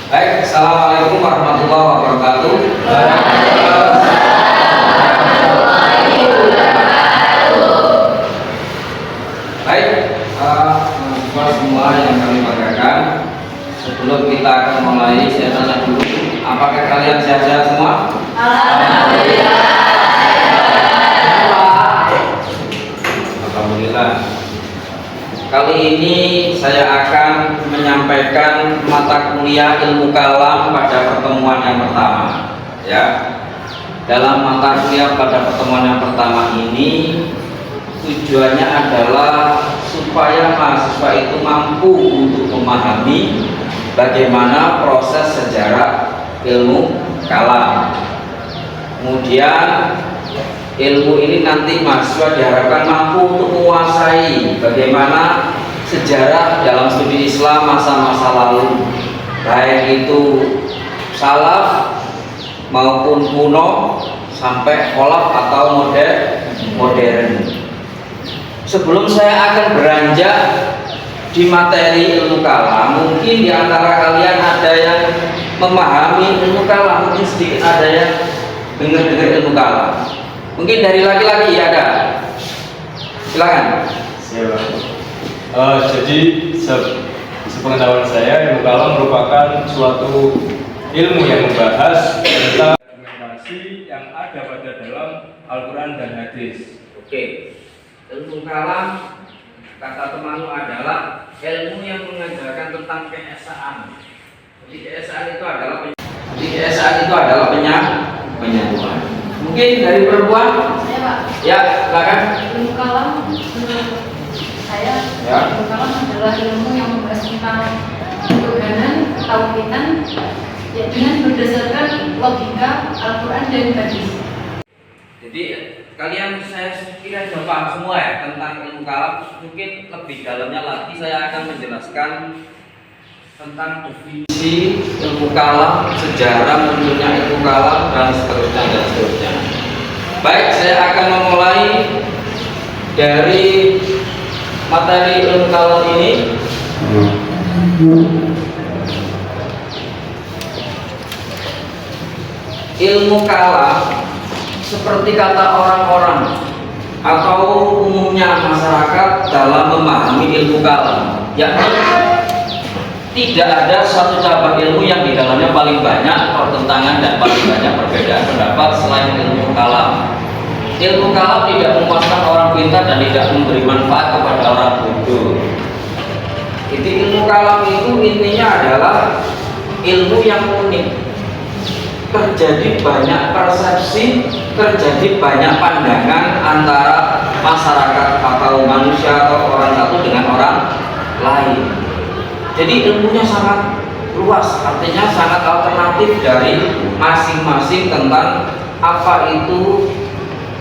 Baik, assalamualaikum warahmatullahi wabarakatuh. Baik, teman-teman semua yang kami banggakan, sebelum kita akan mulai, saya tanya dulu, apakah kalian sehat-sehat semua? Alhamdulillah. Alhamdulillah. Kali ini saya akan menyampaikan mata kuliah ilmu kalam pada pertemuan yang pertama. Ya, dalam mata kuliah pada pertemuan yang pertama ini tujuannya adalah supaya mahasiswa itu mampu untuk memahami bagaimana proses sejarah ilmu kalam. Kemudian ilmu ini nanti mahasiswa diharapkan mampu untuk menguasai bagaimana sejarah dalam studi Islam masa-masa lalu, baik itu salaf maupun kuno sampai kholaf atau modern. Sebelum saya akan beranjak di materi ilmu kalam, mungkin di antara kalian ada yang memahami ilmu kalam, mungkin sedikit ada yang dengar-dengar ilmu kalam. Mungkin dari laki-laki ada. Silakan. Jadi sepengetahuan saya, ilmu kalam merupakan suatu ilmu yang membahas tentang argumentasi yang ada pada dalam Al-Quran dan hadis. Oke. Ilmu kalam kata temanmu adalah ilmu yang mengajarkan tentang keesaan. Jadi keesaan itu adalah penyatuan. Mungkin dari perempuan? Saya, Pak. Ya, silakan. Ilmu kalam menurut saya, Ya. ilmu kalam adalah ilmu yang membahas tentang ketuhanan, ketauhidan, ya, dengan berdasarkan logika Al-Quran dan hadis. Jadi kalian saya kira sudah paham semua ya tentang ilmu kalam. Mungkin lebih dalamnya lagi saya akan menjelaskan tentang definisi ilmu kalam, sejarah munculnya ilmu kalam dan seterusnya. Baik, saya akan memulai dari materi ilmu kalam ini. Ilmu kalam seperti kata orang-orang atau umumnya masyarakat dalam memahami ilmu kalam, yakni tidak ada suatu cabang ilmu yang di dalamnya paling banyak pertentangan dan paling banyak perbedaan pendapat selain ilmu kalam. Ilmu kalam tidak memuaskan orang pintar dan tidak memberi manfaat kepada orang bodoh. Jadi ilmu kalam itu intinya adalah ilmu yang unik. Terjadi banyak persepsi, terjadi banyak pandangan antara masyarakat atau manusia atau orang satu dengan orang lain. Jadi ilmunya sangat luas, artinya sangat alternatif dari masing-masing tentang apa itu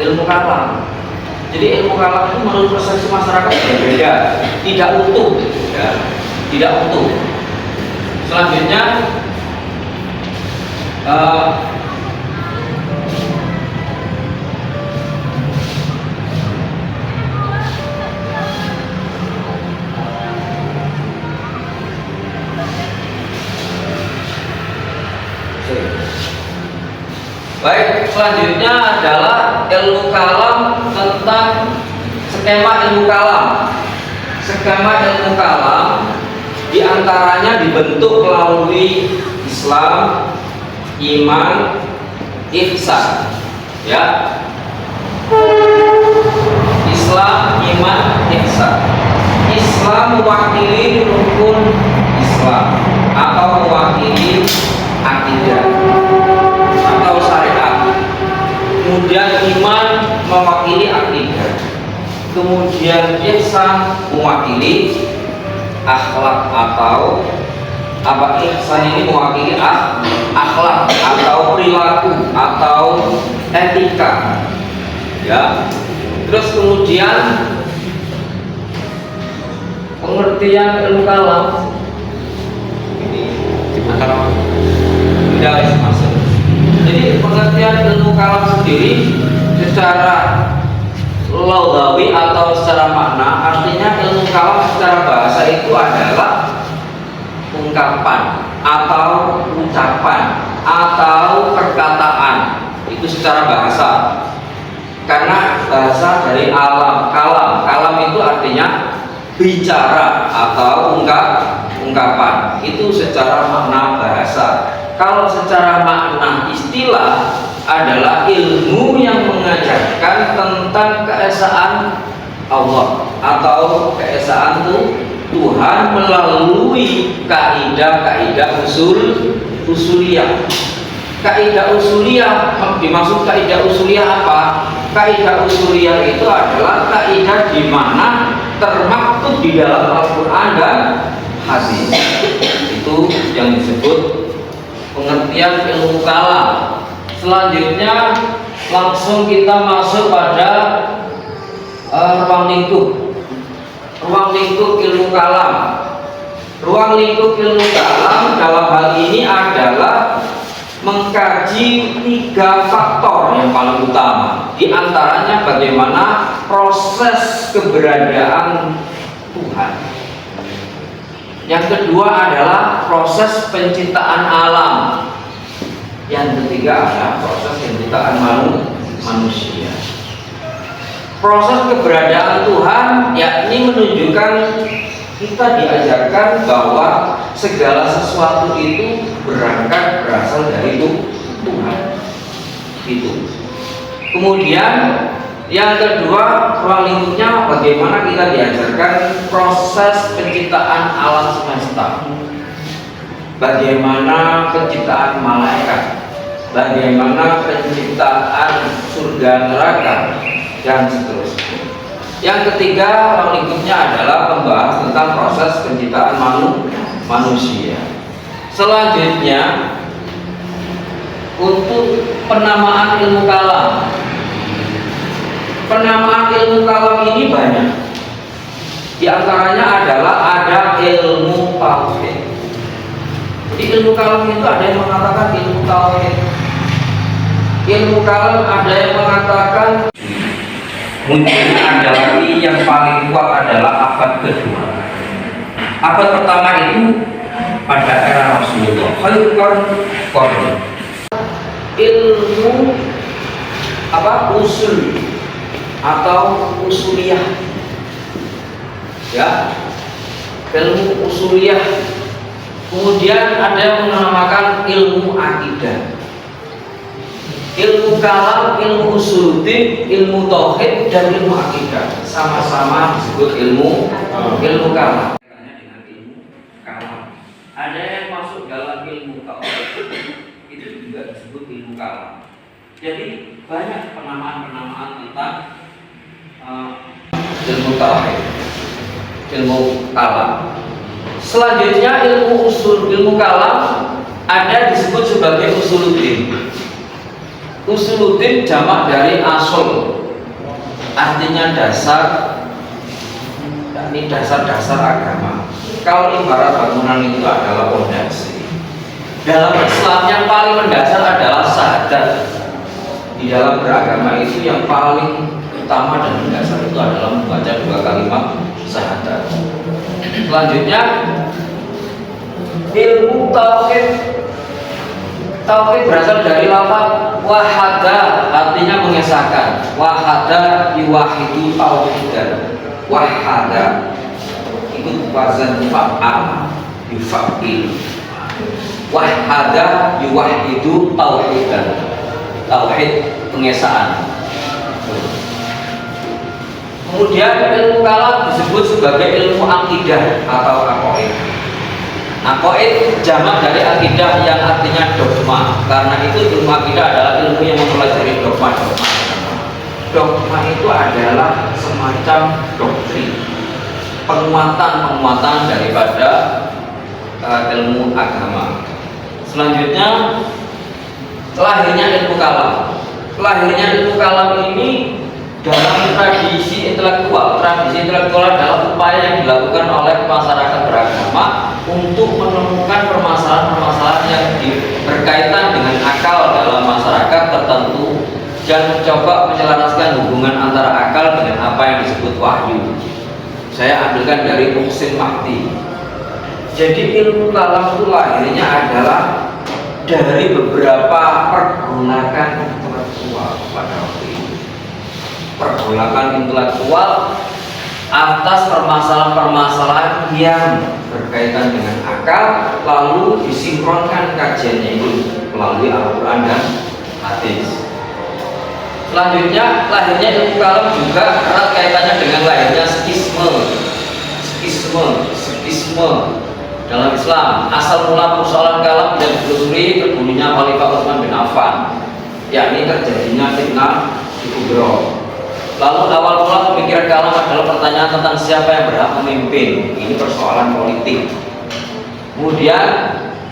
ilmu kalam. Jadi ilmu kalam itu menurut persepsi masyarakat berbeda, tidak utuh, ya, tidak utuh. Selanjutnya baik, selanjutnya adalah ilmu kalam tentang skema ilmu kalam. Skema ilmu kalam diantaranya dibentuk melalui Islam, iman, ihsan. Ya, Islam, iman, ihsan. Islam mewakili rukun Islam atau mewakili akidah atau syariat. Kemudian iman mewakili akidah. Kemudian ihsan mewakili akhlak atau apa? Ihsan ini mewakili akhlak atau perilaku atau etika. Ya. Terus kemudian pengertian ilmu kalam ini antara tidak masuk. Jadi pengertian ilmu kalam sendiri secara lughawi atau secara makna, artinya ilmu kalam secara bahasa itu adalah ungkapan atau ucapan atau perkataan, itu secara bahasa. Karena bahasa dari kalam itu artinya bicara atau ungkapan, itu secara makna bahasa. Kalau secara makna istilah adalah ilmu yang mengajarkan tentang keesaan Allah atau keesaan Tuhan melalui kaidah-kaidah usuliyah. Kaidah usuliyah, dimaksud kaidah usuliyah apa? Kaidah usuliyah itu adalah kaidah di mana termaktub di dalam Al-Quran dan hadis. Itu yang disebut pengertian ilmu kalam. Selanjutnya langsung kita masuk pada ruang lingkup ilmu kalam. Ruang lingkup ilmu kalam dalam hal ini adalah mengkaji 3 faktor yang paling utama. Di antaranya bagaimana proses keberadaan Tuhan. Yang kedua adalah proses penciptaan alam. Yang ketiga adalah proses penciptaan manusia. Proses keberadaan Tuhan yakni menunjukkan kita diajarkan bahwa segala sesuatu itu berasal dari Tuhan. Itu. Kemudian yang kedua, ruang lingkupnya bagaimana kita diajarkan proses penciptaan alam semesta. Bagaimana penciptaan malaikat, bagaimana penciptaan surga neraka, dan seterusnya. Yang ketiga, ruang lingkupnya adalah membahas tentang proses penciptaan manusia. Selanjutnya, untuk penamaan ilmu kalam. Penamaan ilmu kalam ini banyak. Di antaranya adalah ada ilmu tauhid. Di ilmu kalam itu ada yang mengatakan ilmu tauhid. Ilmu kalam ada yang mengatakan munculnya ada lagi yang paling kuat adalah abad kedua. Abad pertama itu pada era Rasulullah. Khairul ilmu usul atau usuliyah, ya, ilmu usuliyah. Kemudian ada yang menamakan ilmu akidah, ilmu kalam, ilmu usuluddin, ilmu tauhid, dan ilmu akidah sama-sama disebut ilmu kalam. Dengan ilmu kalam, ada yang masuk dalam ilmu tauhid, itu juga disebut ilmu kalam. Jadi banyak penamaan-penamaan tentang ilmu tauhid, ilmu kalam. Selanjutnya ilmu kalam ada disebut sebagai usuluddin. Usuluddin jamak dari asul, artinya dasar. Ini dasar-dasar agama. Kalau ibarat bangunan itu adalah fondasi. Dalam Islam yang paling mendasar adalah syahadat. Di dalam beragama itu yang paling utama dan mendasar itu adalah membaca 2 kalimat syahadat. Selanjutnya ilmu tauhid. Tauhid berasal dari lafaz wahada, artinya mengesahkan. Wahada yuwahidu tauhidan. Wahada itu wazan fa'al yufa'il. Wahada yuwahidu tauhidan. Tauhid pengesahan. Kemudian ilmu kalam disebut sebagai ilmu akidah atau aqaid. Aqaid jamak dari akidah yang artinya dogma. Karena itu ilmu akidah adalah ilmu yang mempelajari dogma-dogma. Dogma itu adalah semacam doktrin, penguatan daripada ilmu agama. Selanjutnya lahirnya ilmu kalam. Lahirnya ilmu kalam ini dalam tradisi intelektual adalah upaya yang dilakukan oleh masyarakat beragama untuk menemukan permasalahan-permasalahan yang berkaitan dengan akal dalam masyarakat tertentu dan mencoba menyelaraskan hubungan antara akal dengan apa yang disebut wahyu. Saya ambilkan dari Muhsin Mahdi. Jadi ilmu kalam itu lahirnya adalah dari beberapa pergolakan intelektual pada waktu itu. Pergolakan intelektual atas permasalahan-permasalahan yang berkaitan dengan akal, lalu disinkronkan kajiannya ini melalui Al-Quran dan hadis. Selanjutnya, lahirnya ilmu kalam juga erat kaitannya dengan lahirnya skisme dalam Islam. Asal mula persoalan kalam dan ditelusuri terbunuhnya Khalifah Utsman bin Affan, yakni terjadinya fitnah di Kubro. Lalu awal mula pemikiran kalam adalah pertanyaan tentang siapa yang berhak memimpin. Ini persoalan politik. Kemudian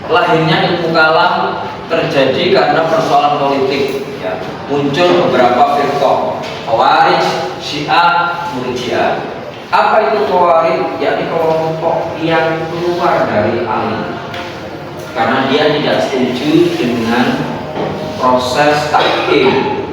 lahirnya ilmu kalam terjadi karena persoalan politik. Ya, muncul beberapa firqah, Khawarij, Syiah, Murji'ah. Apa itu Khawarij? Yakni kelompok yang keluar dari Ali karena dia tidak setuju dengan proses tahkim.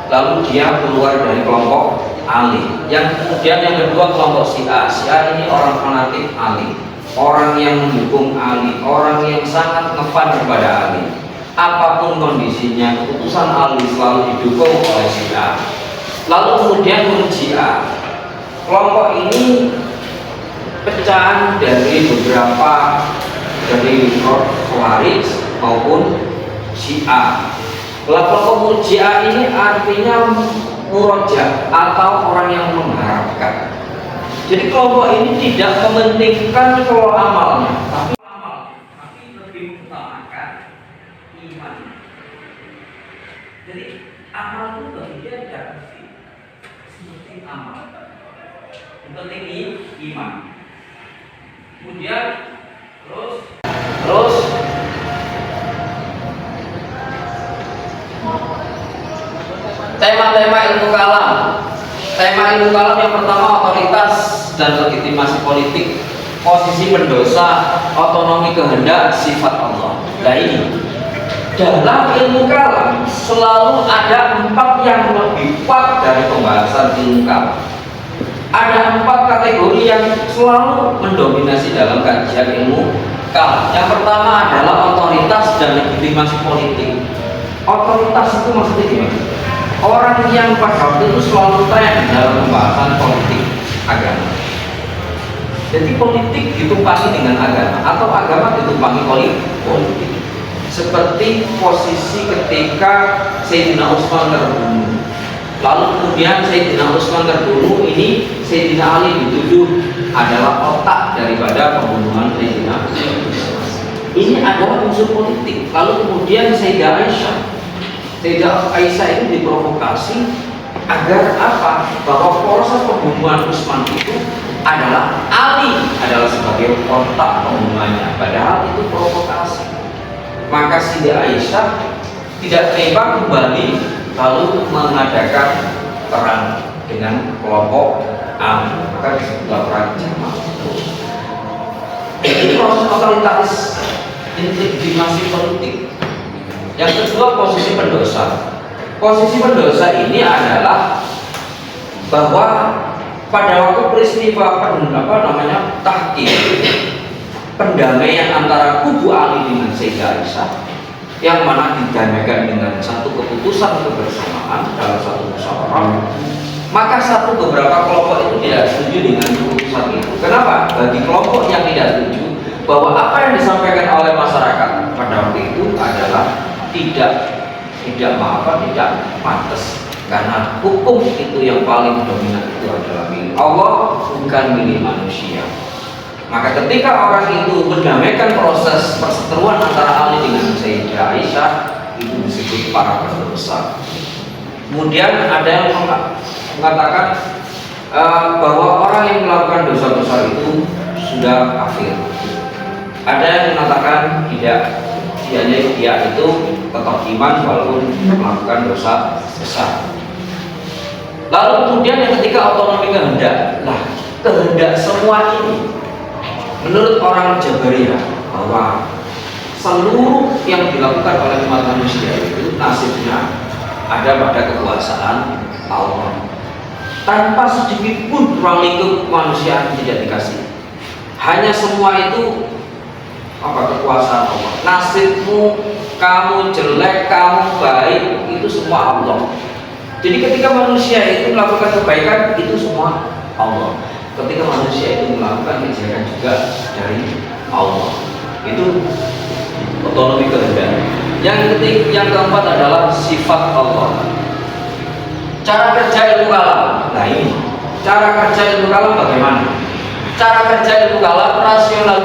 Lalu dia keluar dari kelompok Ali. Yang kemudian yang kedua kelompok Syiah. Syiah ini orang fanatik Ali, orang yang mendukung Ali, orang yang sangat ngefan kepada Ali. Apapun kondisinya, keputusan Ali selalu didukung oleh Syiah. Lalu kemudian Murji'ah. Kelompok ini pecahan dari beberapa dari Khawarij maupun Syiah. Kelompok Murji'ah ini artinya muroja atau orang yang mengharapkan. Jadi kelompok ini tidak mementingkan kalau amalnya, tapi lebih mengutamakan iman. Jadi amal itu bagi dia tidak seperti amal. Yang penting iman. Kemudian terus tema-tema ilmu kalam. Tema ilmu kalam yang pertama otoritas dan legitimasi politik, posisi pendosa, otonomi kehendak, sifat Allah. Nah ini dalam ilmu kalam selalu ada 4 yang lebih kuat dari pembahasan ilmu kalam. Ada 4 kategori yang selalu mendominasi dalam kajian ilmu kalam. Yang pertama adalah otoritas dan legitimasi politik. Otoritas itu maksudnya gimana? Orang yang pada waktu itu selalu tren dalam pembahasan politik agama. Jadi politik ditumpangi dengan agama atau agama ditumpangi politik. Seperti posisi ketika Sayyidina Utsman terbunuh. Lalu kemudian Sayyidina Utsman terbunuh, ini Sayyidina Ali dituduh adalah otak daripada pembunuhan Sayyidina Utsman. Ini adalah unsur politik. Lalu kemudian Sayyidah Aisyah itu diprovokasi agar apa? Bahwa proses pembunuhan Utsman itu adalah Ali adalah sebagai otak pembunuhannya, padahal itu provokasi. Maka Sayyidah Aisyah tidak terima kembali, lalu mengadakan perang dengan kelompok Ali, maka disebutlah perang Jamal. Ini proses otoritaris legitimasi politik. Yang kedua posisi pendosa. Posisi pendosa ini adalah bahwa pada waktu peristiwa tahkim, pendamaian antara kubu Ali dengan Sayyidah Aisyah, yang mana didamaikan dengan satu keputusan kebersamaan dalam satu musyawarah, maka beberapa kelompok itu tidak setuju dengan keputusan itu. Kenapa? Bagi kelompok yang tidak setuju bahwa apa yang disampaikan oleh masyarakat pada waktu itu adalah tidak pantas, karena hukum itu yang paling dominan itu adalah milik Allah, bukan milik manusia. Maka ketika orang itu mendamaikan proses perseteruan antara Ali dengan Sayyidah Aisyah, itu disebut para pendosa. Kemudian ada yang mengatakan bahwa orang yang melakukan dosa besar itu sudah kafir. Ada yang mengatakan tidak, dia itu tetap iman walaupun melakukan dosa besar. Lalu kemudian yang ketiga otonomi kehendak. Nah, kehendak semua ini menurut orang Jabariyah bahwa seluruh yang dilakukan oleh umat manusia itu nasibnya ada pada kekuasaan Allah. Tanpa sedikit pun ruang lingkup kemanusiaan tidak dikasih. Hanya semua itu apa kekuasaan Allah. Nasibmu, kamu jelek, kamu baik, itu semua Allah. Jadi ketika manusia itu melakukan kebaikan, itu semua Allah. Ketika manusia itu melakukan kejelekan juga dari Allah. Itu otonomi kehendak. Yang keempat adalah sifat Allah. Cara kerja ilmu kalam. Nah ini, cara kerja ilmu kalam bagaimana? Cara kerja ilmu kalam rasional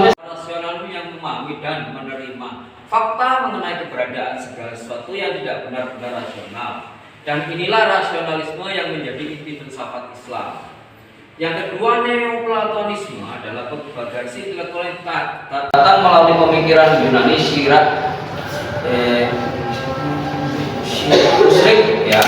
yang memahami dan menerima fakta mengenai keberadaan segala sesuatu yang tidak benar-benar rasional. Dan inilah rasionalisme yang menjadi inti filsafat Islam. Yang kedua, neoplatonisme adalah bagasi intelektualitas datang melalui pemikiran Yunani, Musyrik, ya,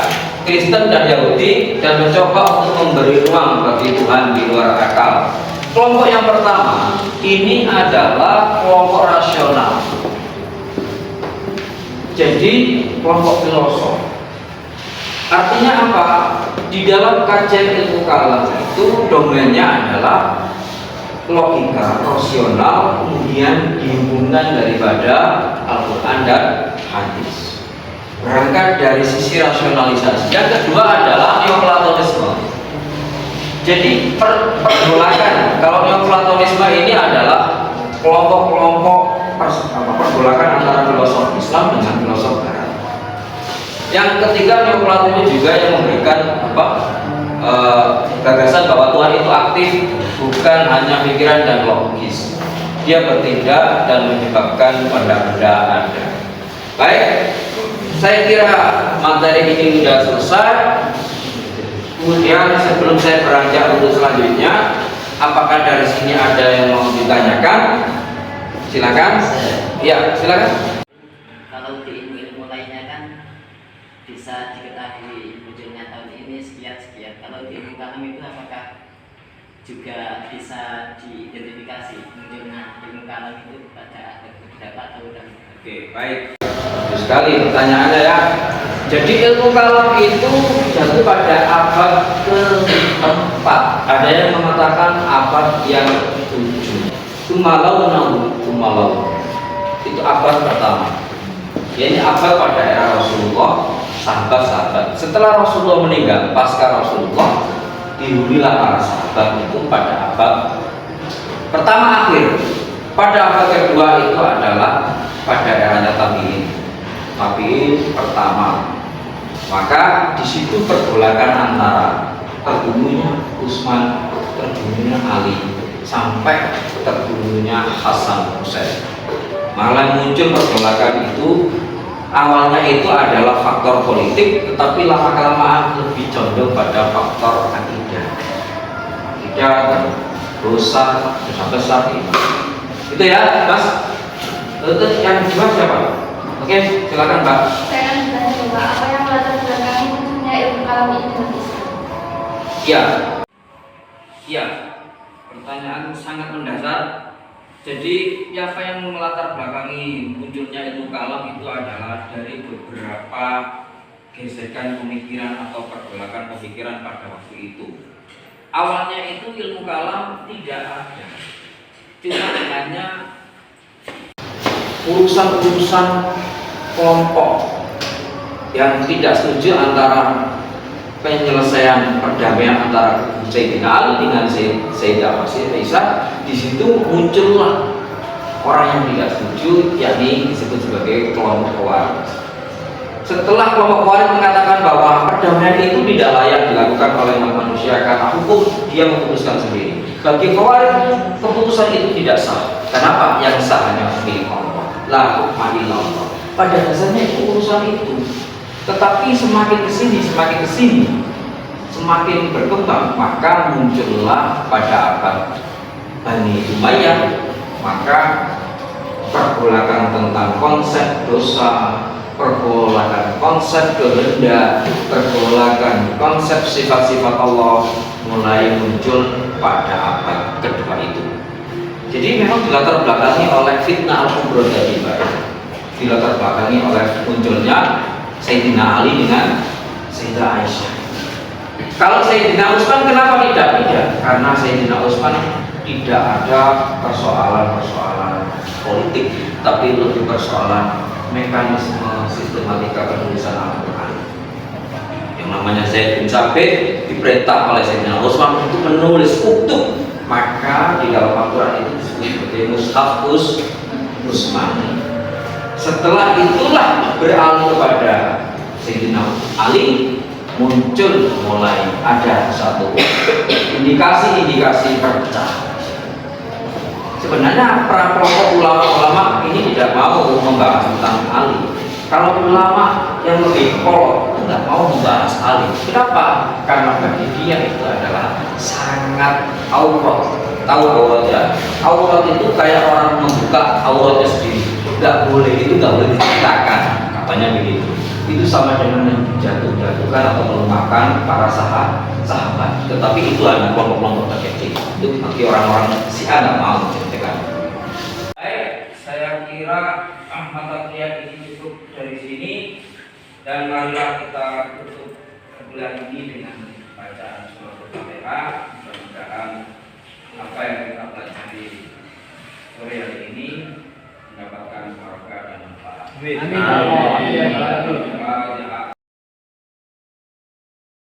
Kristen dan Yahudi, dan mencoba untuk memberi ruang bagi Tuhan di luar akal. Kelompok yang pertama ini adalah kelompok rasional. Jadi kelompok filosof. Artinya apa? Di dalam kajian ilmu kalam itu domainnya adalah logika, rasional, kemudian dihubungkan daripada Al-Quran dan hadis. Berangkat dari sisi rasionalisasi. Yang kedua adalah neoplatonisme. Jadi pergolakan. Kalau neoplatonisme ini adalah kelompok-kelompok pergolakan antara filosof Islam dengan filosof Barat. Yang ketiga, neoplatonisme juga yang memberikan gagasan bahwa Tuhan itu aktif, bukan hanya pikiran dan logis. Dia bertindak dan menyebabkan benda-benda ada. Baik, saya kira materi ini sudah selesai. Kemudian sebelum saya beranjak untuk selanjutnya, apakah dari sini ada yang mau ditanyakan? Silakan. Ya, silakan. Kalau di ilmu lainnya kan bisa diketahui munculnya tahun ini sekian. Kalau di ilmu kalam itu apakah juga bisa diidentifikasi munculnya ilmu kalam itu pada beberapa tahun? Oke, baik. Bagus sekali pertanyaannya ya. Jadi ilmu kalam itu jatuh pada abad ke-4. Ada yang mengatakan abad yang ke-7. Tumalau. Itu abad pertama. Ini abad pada era Rasulullah, sahabat-sahabat. Setelah Rasulullah meninggal, pasca Rasulullah, dihunilah para sahabat itu pada abad pertama akhir. Pada abad kedua itu adalah pada eranya tabi'in pertama. Maka di situ pergolakan antara terbunuhnya Utsman, terbunuhnya Ali, sampai terbunuhnya Hasan Hussein. Malah muncul pergolakan itu. Awalnya itu adalah faktor politik, tetapi lama-kelamaan lebih condong pada faktor akidah. Akidah dan dosa besar itu. Itu ya, Mas. Yang kedua siapa? Oke, silakan Mbak. Saya akan bertanya Pak, apa yang melatar belakangi munculnya ilmu kalam ini dalam Islam? Iya. Pertanyaan sangat mendasar. Jadi, apa yang melatar belakangi munculnya ilmu kalam itu adalah dari beberapa gesekan pemikiran atau pergolakan pemikiran pada waktu itu. Awalnya itu ilmu kalam tidak ada, cuma hanya urusan-urusan kelompok yang tidak setuju antara penyelesaian perdamaian antara Sayyidina Ali dengan Sayyidah Aisyah. Di situ muncullah orang yang tidak setuju, yakni disebut sebagai kelompok Khawarij. Setelah kelompok Khawarij mengatakan bahwa perdamaian itu tidak layak dilakukan oleh manusia karena hukum dia memutuskan sendiri. Bagi Khawarij keputusan itu tidak sah. Kenapa? Yang sah hanya milik Allah. La hukma illallah. Pada dasarnya itu urusan itu. Tetapi semakin kesini, semakin berkembang, maka muncullah pada abad Bani Umayyah, maka pergolakan tentang konsep dosa, pergolakan konsep kehendak, pergolakan konsep sifat-sifat Allah mulai muncul pada abad kedua itu. Jadi memang dilatar belakangi oleh fitnah al-kubra tadi, Mbak. Dilatar belakangi oleh munculnya Sayyidina Ali dengan Sayyidah Aisyah. Kalau Sayyidina Utsman kenapa tidak? Karena Sayyidina Utsman tidak ada persoalan-persoalan politik, tapi lebih persoalan mekanisme sistematika penulisan Al-Quran. Yang namanya Zaid bin Sabit diperintah oleh Sayyidina Utsman untuk menulis utuh, maka di dalam Al-Quran itu disebut sebagai Mushaf Utsmani. Setelah itulah beralih kepada Sayyidina Ali, muncul mulai ada satu indikasi-indikasi pecah. Sebenarnya para kelompok ulama-ulama ini tidak mau membahas tentang Ali. Kalau ulama yang lebih kolot tidak mau membahas Ali. Kenapa? Karena bagi dia itu adalah sangat aurat. Tahu aurat ya? Aurat itu kayak orang membuka auratnya sendiri. Nggak boleh, itu nggak boleh diceritakan. Katanya begitu. Itu sama dengan menjatuhkan atau melemahkan para sahabat. Tetapi itu hanya kelompok-kelompok terkecil. Itu bagi orang-orang Syiah nggak mau ceritakan. Baik, saya kira mata kuliah ini cukup dari sini, dan marilah kita tutup bulan ini dengan bacaan surah Al-Fatihah. Mudah-mudahan apa yang kita pelajari sore hari ini mendapatkan barokah dan manfaat. Amin.